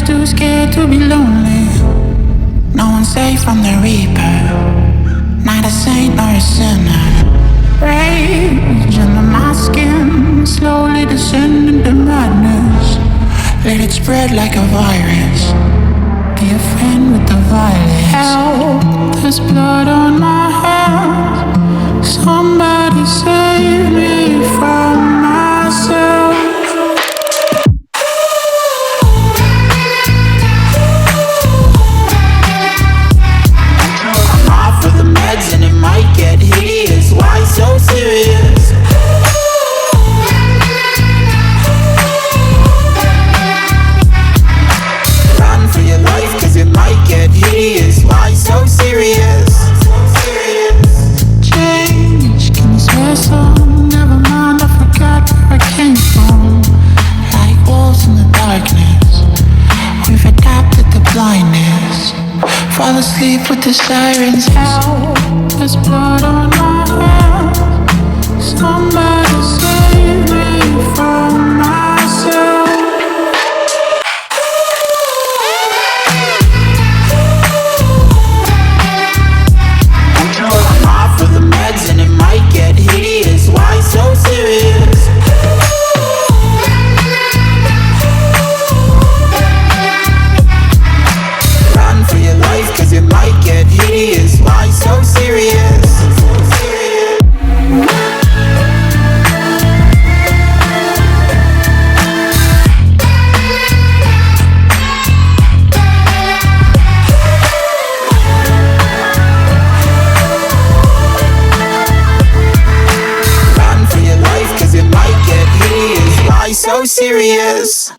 is too scared to be lonely. No one's safe from the reaper, not a saint nor a sinner. Rage under my skin, slowly descend into madness. Let it spread like a virus. Be a friend with the violence. Help, there's blood on my hands. Somebody save me from myself. I'm off of the meds and it might get hideous. Why so serious? Run for your life, cause it might get hideous. Why so serious? Change, can you swear some? Never mind, I forgot where I came from. Like wolves in the darkness, we've adapted to blindness. Fall asleep with the sirens. Help, there's blood on my hands. Somebody save me from myself. I'm off of the meds and it might get hideous. Why so serious? Run for your life, cause it might get hideous. Why so serious? Run for your life, cause it might get hideous. Why so serious?